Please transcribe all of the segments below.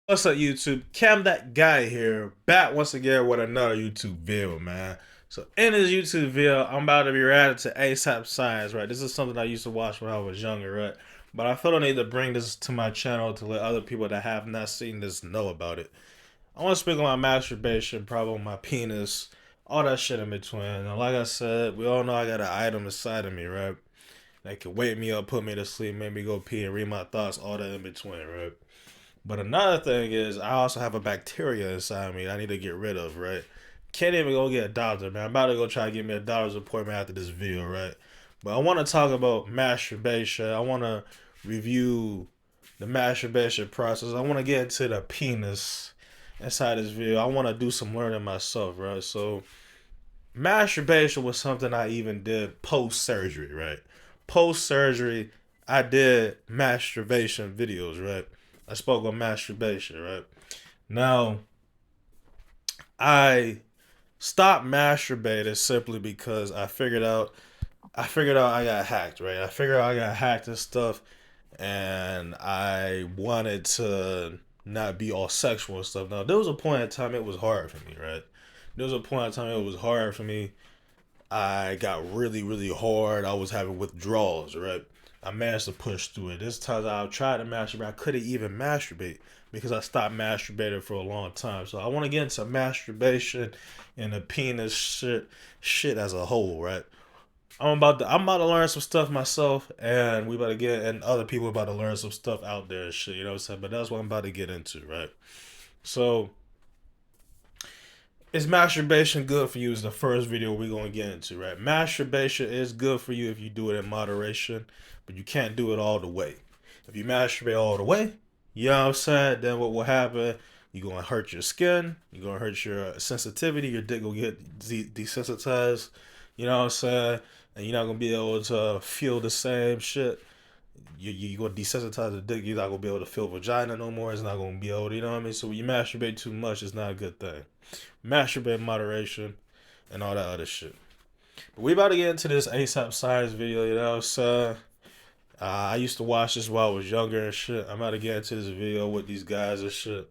What's up, YouTube? Cam, that guy here, back once again with another YouTube video, man. So in this YouTube video, I'm about to be reacting to ASAP Science, right? This is something I used to watch when I was younger, right? But I feel I need to bring this to my channel to let other people that have not seen this know about it. I want to speak on my masturbation problem, my penis, all that shit in between. And like I said, we all know I got an item inside of me, right? That can wake me up, put me to sleep, make me go pee and read my thoughts, all that in between, right? But another thing is, I also have a bacteria inside me I need to get rid of, right? Can't even go get a doctor, man. I'm about to go try to get me a doctor's appointment after this video, right? But I want to talk about masturbation. I want to review the masturbation process. I want to get into the penis inside this video. I want to do some learning myself, right? So, masturbation was something I even did post surgery, right? Post surgery, I did masturbation videos, right? I spoke on masturbation, right? Now, I stopped masturbating simply because I figured out I got hacked, right? I figured out I got hacked and stuff, and I wanted to not be all sexual and stuff. Now, there was a point in time it was hard for me, right? There was a point in time it was hard for me. I got really, really hard. I was having withdrawals, right? I managed to push through it. This time I tried to masturbate. I couldn't even masturbate because I stopped masturbating for a long time. So I want to get into masturbation and the penis shit as a whole, right? I'm about to learn some stuff myself, and we about to get and other people about to learn some stuff out there and shit. You know what I'm saying? But that's what I'm about to get into, right? So is masturbation good for you? Is the first video we're gonna get into, right? Masturbation is good for you if you do it in moderation, but you can't do it all the way. If you masturbate all the way, you know what I'm saying, then what will happen? You're gonna hurt your skin, you're gonna hurt your sensitivity, your dick will get desensitized, you know what I'm saying? And you're not gonna be able to feel the same shit. You're gonna desensitize the dick, you're not gonna be able to feel vagina no more, it's not gonna be able to, you know what I mean? So when you masturbate too much, it's not a good thing. Masturbate in moderation and all that other shit. But we about to get into this ASAP Science video, you know, so I used to watch this while I was younger and shit. I'm about to get into this video with these guys and shit.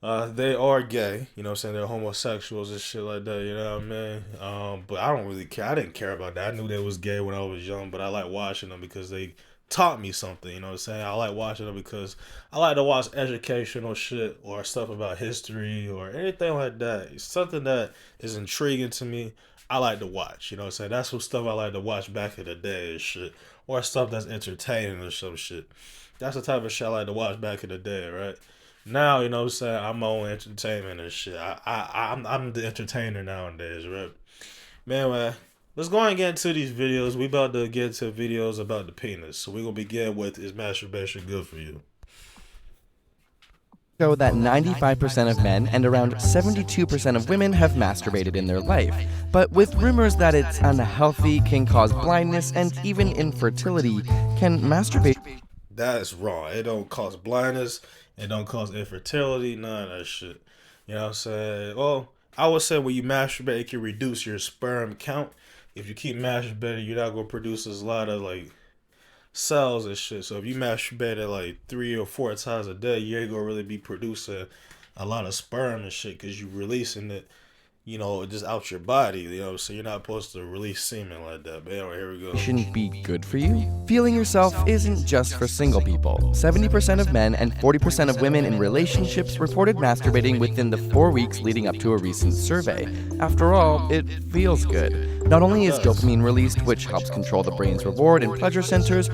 They are gay, you know what I'm saying? They're homosexuals and shit like that, you know what I mean? But I don't really care. I didn't care about that. I knew they was gay when I was young, but I like watching them because they taught me something, you know what I'm saying? I like watching them because I like to watch educational shit or stuff about history or anything like that. It's something that is intriguing to me. I like to watch, you know what I'm saying? That's what stuff I like to watch back in the day and shit. Or stuff that's entertaining or some shit. That's the type of shit I like to watch back in the day, right? Now, you know what I'm saying, I'm my own entertainment and shit. I'm the entertainer nowadays, right? Man, let's go and get into these videos. We about to get into videos about the penis. So we're gonna begin with, is masturbation good for you? Show that 95% of men and around 72% of women have masturbated in their life, but with rumors that it's unhealthy, can cause blindness, and even infertility, can masturbation That's wrong. It don't cause blindness. It don't cause infertility. None of that shit. You know what I'm saying? Well, I would say when you masturbate, it can reduce your sperm count. If you keep masturbating, you're not gonna produce a lot of like cells and shit. So if you masturbate like 3 or 4 times a day, you ain't gonna really be producing a lot of sperm and shit because you releasing it, you know, just out your body. You know, so you're not supposed to release semen like that. But anyway, here we go. be good for you? Feeling yourself isn't just for single people. 70% of men and 40% of women in relationships reported masturbating within the 4 weeks leading up to a recent survey. After all, it feels good. Not only is dopamine released, which helps control the brain's reward and pleasure centers.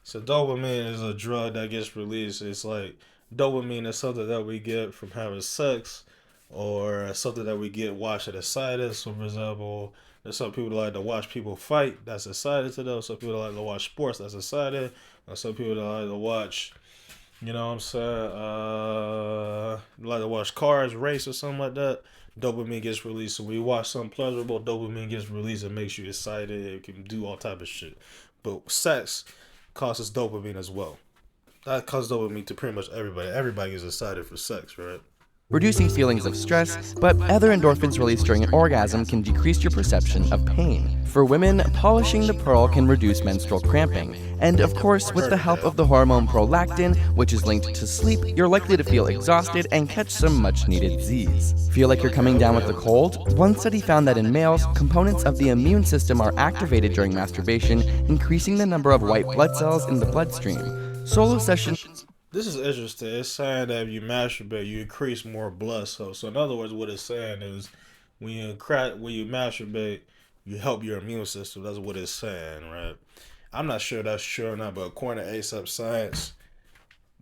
So dopamine is a drug that gets released. It's like dopamine is something that we get from having sex, or something that we get watching excited. So for example, there's some people that like to watch people fight. That's excited to them. Some people that like to watch sports. That's excited. And some people that like to watch, you know what I'm saying, like to watch cars race or something like that. Dopamine gets released. So when you watch something pleasurable, dopamine gets released. It makes you excited. It can do all type of shit. But sex causes dopamine as well. That causes dopamine to pretty much everybody. Everybody is excited for sex, right? reducing feelings of stress, but other endorphins released during an orgasm can decrease your perception of pain. For women, polishing the pearl can reduce menstrual cramping. And of course, with the help of the hormone prolactin, which is linked to sleep, you're likely to feel exhausted and catch some much needed Z's. Feel like you're coming down with a cold? One study found that in males, components of the immune system are activated during masturbation, increasing the number of white blood cells in the bloodstream. Solo sessions. This is interesting. It's saying that if you masturbate, you increase more blood cells. So in other words, what it's saying is when you masturbate, you help your immune system. That's what it's saying, right? I'm not sure that's true or not, but according to ASAP Science,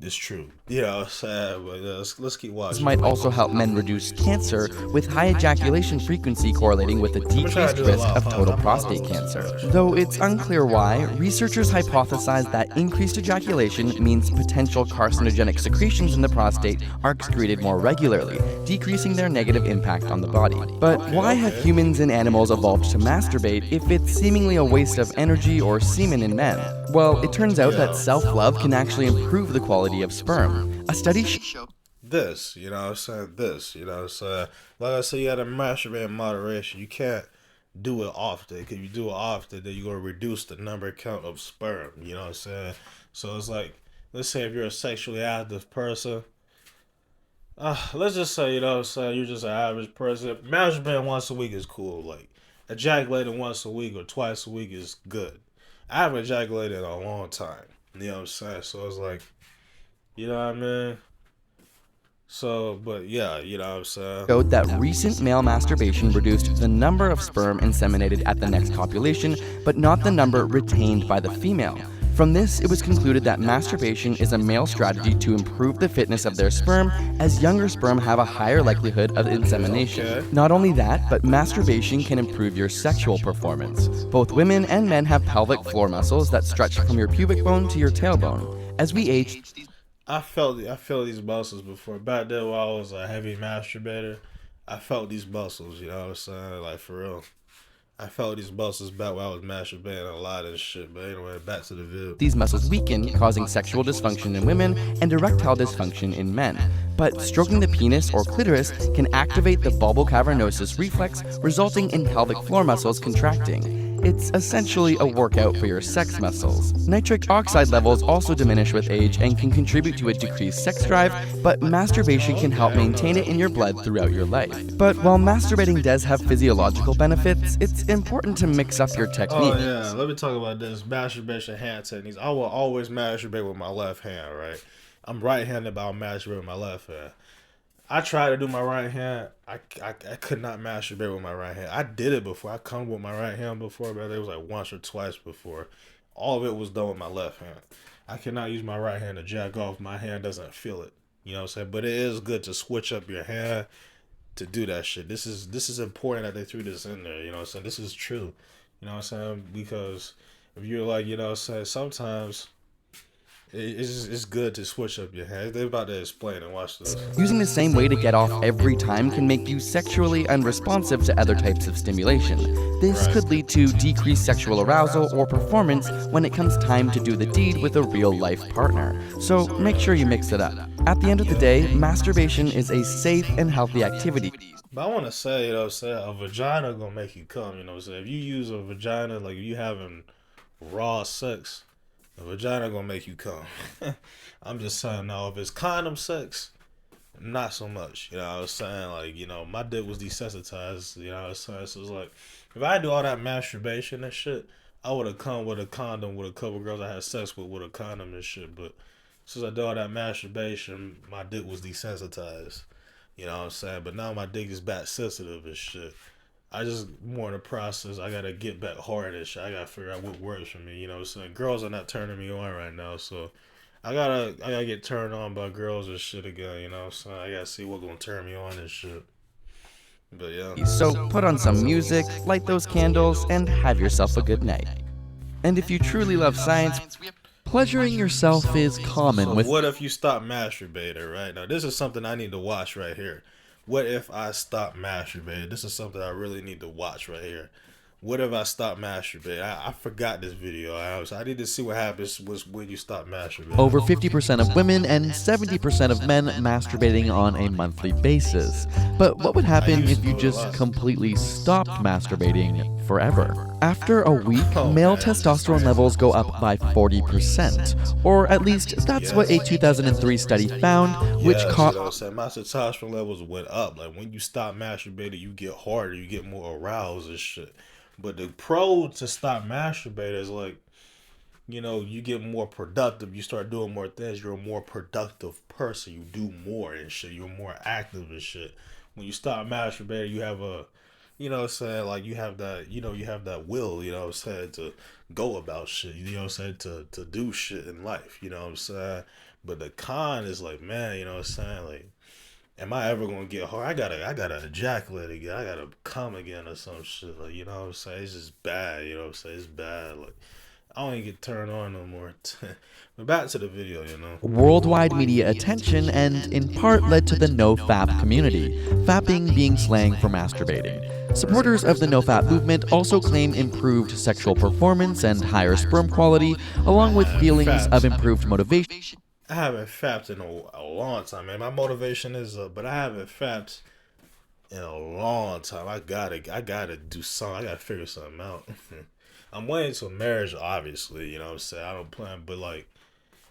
it's true. You know what I'm saying? But let's keep watching. This might also help men reduce cancer, with high ejaculation frequency correlating with a decreased risk of total prostate cancer. Though it's unclear why, researchers hypothesize that increased ejaculation means potential carcinogenic secretions in the prostate are excreted more regularly, decreasing their negative impact on the body. But why have humans and animals evolved to masturbate if it's seemingly a waste of energy or semen in men? Well, it turns out that self-love can actually improve the quality of sperm. A study showed this, you know what I'm saying? This, you know what I'm saying? Like I said, you gotta masturbate in moderation. You can't do it often, because if you do it often, then you're gonna reduce the number count of sperm, you know what I'm saying? So it's like, let's say if you're a sexually active person, let's just say, you know what I'm saying, you're just an average person. Masturbating once a week is cool. Like, ejaculating once a week or twice a week is good. I haven't ejaculated in a long time. You know what I'm saying? So it's like, you know what I mean? So, but yeah, you know what I'm saying? Showed that recent male masturbation reduced the number of sperm inseminated at the next copulation, but not the number retained by the female. From this, it was concluded that masturbation is a male strategy to improve the fitness of their sperm, as younger sperm have a higher likelihood of insemination. Not only that, but masturbation can improve your sexual performance. Both women and men have pelvic floor muscles that stretch from your pubic bone to your tailbone. As we age, I felt these muscles before. Back then when I was a heavy masturbator, I felt these muscles, you know what I'm saying? Like, for real. I felt these muscles back when I was masturbating a lot of shit. But anyway, back to the video. These muscles weaken, causing sexual dysfunction in women and erectile dysfunction in men. But stroking the penis or clitoris can activate the bulbocavernosus reflex, resulting in pelvic floor muscles contracting. It's essentially a workout for your sex muscles. Nitric oxide levels also diminish with age and can contribute to a decreased sex drive, but masturbation can help maintain it in your blood throughout your life. But while masturbating does have physiological benefits, it's important to mix up your technique. Oh yeah, let me talk about this masturbation hand techniques. I will always masturbate with my left hand, right? I'm right-handed, but I'll masturbate with my left hand. I tried to do my right hand. I could not masturbate with my right hand. I did it before. I come with my right hand before, but it was like once or twice before. All of it was done with my left hand. I cannot use my right hand to jack off. My hand doesn't feel it. You know what I'm saying? But it is good to switch up your hand to do that shit. This is important that they threw this in there. You know what I'm saying? This is true. You know what I'm saying? Because if you're like, you know what I'm saying, sometimes it's good to switch up your hands. They're about to explain it. Watch this. Using the same way to get off every time can make you sexually unresponsive to other types of stimulation. This could lead to decreased sexual arousal or performance when it comes time to do the deed with a real-life partner. So make sure you mix it up. At the end of the day, masturbation is a safe and healthy activity. But I want to say, you know what I'm saying, a vagina gonna make you come, you know what I'm saying? If you use a vagina, like if you having raw sex, a vagina gonna make you come. I'm just saying, now if it's condom sex, not so much. You know what I'm saying? Like, you know, my dick was desensitized, you know what I'm saying? So it's like, if I do all that masturbation and shit, I would have come with a condom with a couple girls I had sex with a condom and shit. But since I did all that masturbation, my dick was desensitized. You know what I'm saying? But now my dick is back sensitive and shit. I just more in the process. I gotta get back hard and shit. I gotta figure out what works for me. You know what I'm saying? Girls are not turning me on right now, so I gotta get turned on by girls and shit again. You know what I'm saying? I gotta see what's gonna turn me on and shit. But yeah. So put on some music, light those candles, and have yourself a good night. And if you truly love science, pleasuring yourself is common So with. what if you stop masturbating right now? This is something I need to watch right here. What if I stop masturbating? This is something I really need to watch right here. What if I stop masturbating? I forgot this video. I need to see what happens was when you stop masturbating. Over 50% of women and 70% of men masturbating on a monthly basis. But what would I happen used to if you do it a just lot. completely stopped masturbating forever? After a week, Oh male man, it's just testosterone crazy. levels go up by 40%. Or at least that's what a Yes. 2003 study found, which Yes, you caught know what I'm saying? My testosterone levels went up. Like when you stop masturbating, you get harder, you get more aroused and shit. But the pro to stop masturbating is like, you get more productive. You start doing more things. You're a more productive person. You do more and shit. You're more active and shit. When you stop masturbating, you have a, what I'm saying, like you have that will, what I'm saying, to go about shit, what I'm saying, to do shit in life, what I'm saying. But the con is like, man, what I'm saying, like, am I ever gonna get hard? I gotta ejaculate again. I gotta come again or some shit. Like, what I'm saying? It's just bad, what I'm saying? It's bad. Like, I don't even get turned on no more. But back to the video. worldwide media attention and, in part, led to the no-fap community, fapping being slang for masturbating. Supporters of the no-fap movement also claim improved sexual performance and higher sperm quality, I along with have feelings of faps. improved motivation. I haven't fapped in a long time, man. My motivation is up, but I haven't fapped in a long time. I gotta do something. I gotta figure something out. I'm waiting till marriage, obviously. You know what I'm saying? I don't plan, but like,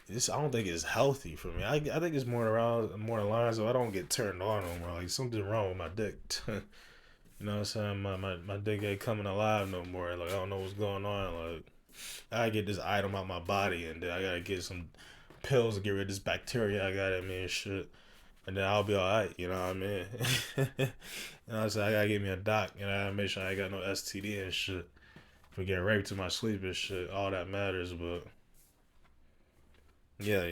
I don't think it's healthy for me. I think it's more the lines of I don't get turned on no more. Like something wrong with my dick. You know what I'm saying? My dick ain't coming alive no more. Like I don't know what's going on. Like I gotta get this item out my body, and then I gotta get some pills to get rid of this bacteria I got in me and shit. And then I'll be alright, you know what I mean? You know what I'm saying? I gotta get me a doc, I gotta make sure I ain't got no STD and shit. If I get raped in my sleep and shit, all that matters, but yeah.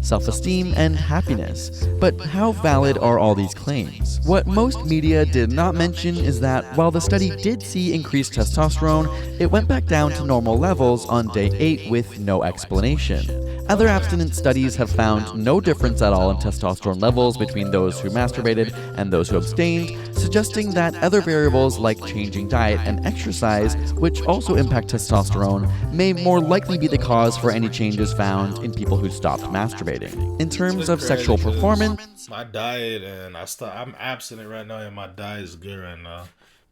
Self-esteem, and happiness. But how valid are all these claims? What most media did not mention is that while the study did see increased testosterone, it went back down to normal levels on day 8 with no explanation. Other abstinence studies have found no difference at all in testosterone levels between those who masturbated and those who abstained, suggesting that other variables like changing diet and exercise, which also impact testosterone, may more likely be the cause for any changes found in people who stopped masturbating. In terms It's of crazy sexual because performance, my diet and I'm abstinent right now and my diet is good right now.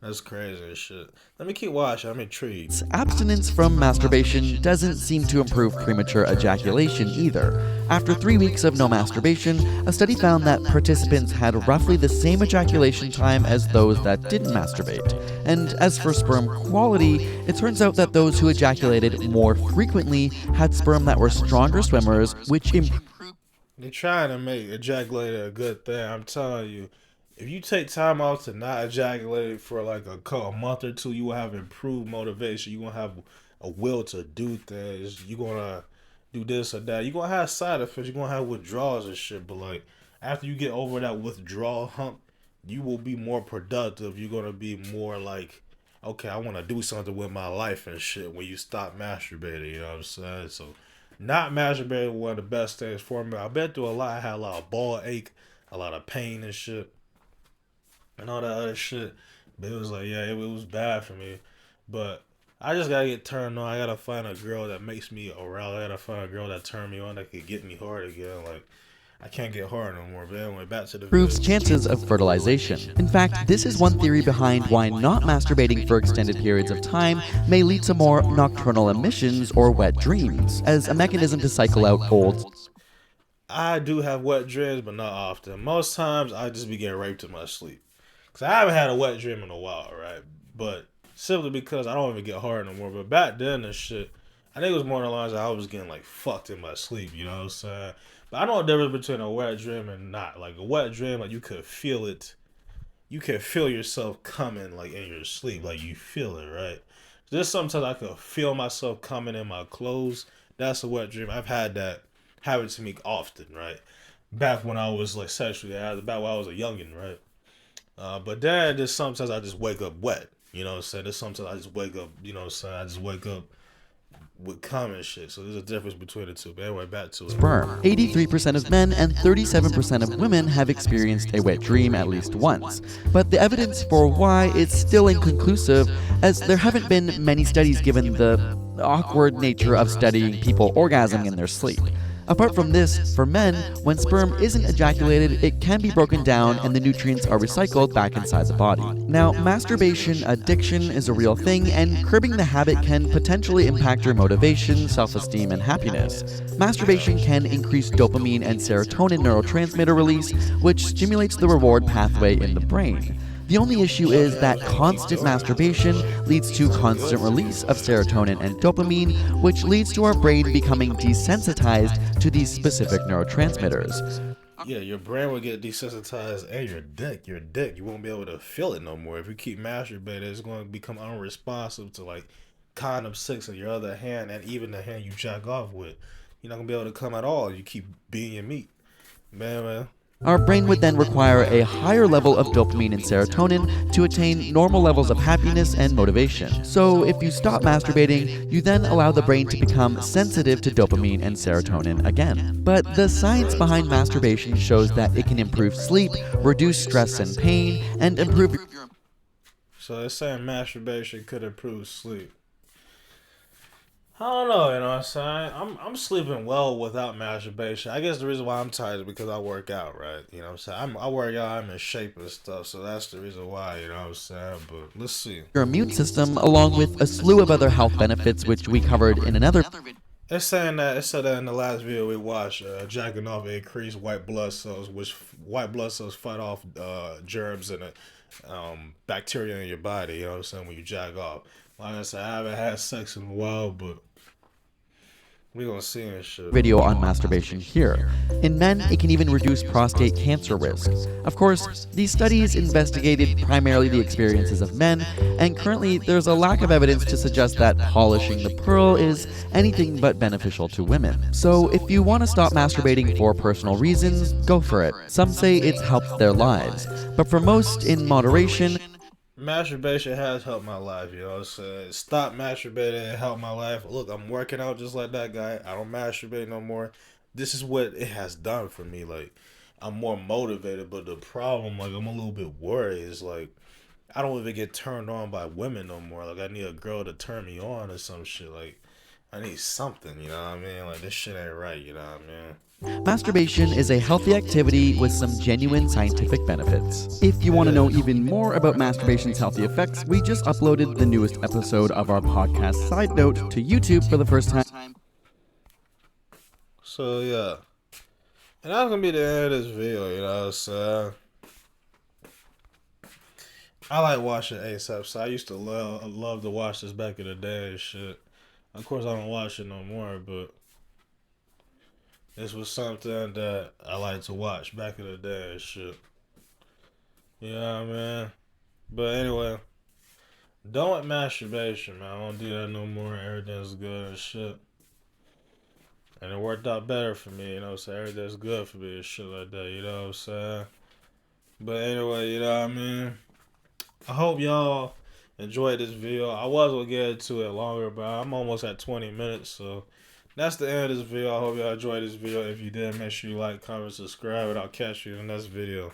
That's crazy as shit. Let me keep watching. I'm intrigued. abstinence from masturbation doesn't seem to improve premature ejaculation either. After 3 weeks of no masturbation, a study found that participants had roughly the same ejaculation time as those that didn't masturbate. And as for sperm quality, it turns out that those who ejaculated more frequently had sperm that were stronger swimmers, which improved. They're trying to make ejaculating a good thing. I'm telling you, if you take time out to not ejaculate for like a month or two, you will have improved motivation. You will have a will to do things. You're gonna do this or that. You're gonna have side effects. You're gonna have withdrawals and shit. But like after you get over that withdrawal hump, you will be more productive. You're gonna be more like, okay, I want to do something with my life and shit. When you stop masturbating, you know what I'm saying? So not masturbating was one of the best things for me. I've been through a lot. I had a lot of ball ache, a lot of pain and shit, and all that other shit. But it was like, yeah, it was bad for me. But I just gotta get turned on. I gotta find a girl that makes me aroused. I gotta find a girl that turn me on that could get me hard again. Like I can't get hard no more. But anyway, back to the Improves video. chances of fertilization. In fact, this is one theory behind why not masturbating for extended periods of time may lead to more nocturnal emissions or wet dreams, as a mechanism to cycle out old. I do have wet dreams, but not often. Most times I just be getting raped in my sleep. Cause I haven't had a wet dream in a while, right? But simply because I don't even get hard no more. But back then and shit, I think it was more than the lines that I was getting like fucked in my sleep. You know what I'm saying? But I know the difference between a wet dream and not. Like a wet dream, like you could feel it. You can feel yourself coming like in your sleep, like you feel it, right? There's sometimes I could feel myself coming in my clothes. That's a wet dream. I've had that happen to me often, right? Back when I was like sexually active, back when I was a youngin, right? But then there's sometimes I just wake up wet. You know what I'm saying? There's sometimes I just wake up, you know what I'm saying? I just wake up with common shit. So there's a difference between the two. But anyway, back to it. Sperm. 83% of men and 37% of women have experienced a wet dream at least once. But the evidence for why is still inconclusive, as there haven't been many studies given the awkward nature of studying people orgasming in their sleep. Apart from this, for men, when sperm isn't ejaculated, it can be broken down and the nutrients are recycled back inside the body. Now, masturbation addiction is a real thing, and curbing the habit can potentially impact your motivation, self-esteem, and happiness. Masturbation can increase dopamine and serotonin neurotransmitter release, which stimulates the reward pathway in the brain. The only issue is that constant masturbation leads to constant release of serotonin and dopamine, which leads to our brain becoming desensitized to these specific neurotransmitters. Yeah, your brain will get desensitized, and your dick, you won't be able to feel it no more. If you keep masturbating, it's going to become unresponsive to like condom sex in your other hand, and even the hand you jack off with. You're not gonna be able to come at all. You keep beating your meat, man. Our brain would then require a higher level of dopamine and serotonin to attain normal levels of happiness and motivation. So if you stop masturbating, you then allow the brain to become sensitive to dopamine and serotonin again. But the science behind masturbation shows that it can improve sleep, reduce stress and pain, and improve your... So they're saying masturbation could improve sleep. I don't know, you know what I'm saying? I'm sleeping well without masturbation. I guess the reason why I'm tired is because I work out, right? You know what I'm saying? I work out, I'm in shape and stuff, so that's the reason why, you know what I'm saying? But let's see. your immune system, along with a slew of other health benefits which we covered in another video. It said that in the last video we watched, jacking off increased white blood cells, which white blood cells fight off germs and bacteria in your body, you know what I'm saying, when you jack off. Like I said, I haven't had sex in a while, but we gonna see and shit. Video on masturbation here. In men, it can even reduce prostate cancer risk. Of course, these studies investigated primarily the experiences of men, and currently there's a lack of evidence to suggest that polishing the pearl is anything but beneficial to women. So if you want to stop masturbating for personal reasons, go for it. Some say it's helped their lives, but for most, in moderation, masturbation has helped my life, you know what I'm saying? Stop masturbating and help my life. Look, I'm working out just like that guy. I don't masturbate no more. This is what it has done for me. Like, I'm more motivated, but the problem, like, I'm a little bit worried is, like, I don't even get turned on by women no more. Like, I need a girl to turn me on or some shit. Like, I need something, you know what I mean? Like, this shit ain't right, you know what I mean? masturbation is a healthy activity with some genuine scientific benefits. If you want to know even more about masturbation's healthy effects, we just uploaded the newest episode of our podcast Side Note to YouTube for the first time. So, yeah. And that's gonna be the end of this video, you know what I'm saying? I like watching ASAP, so I used to love to watch this back in the day and shit. Of course, I don't watch it no more, but this was something that I like to watch back in the day and shit. You know what I mean? But anyway, done with masturbation, man. I don't do that no more. Everything's good and shit. And it worked out better for me, you know, so everything's good for me and shit like that, you know what I'm saying? But anyway, you know what I mean? I hope y'all enjoyed this video. I was going to get into it longer, but I'm almost at 20 minutes, so that's the end of this video. I hope y'all enjoyed this video. If you did, make sure you like, comment, subscribe, and I'll catch you in the next video.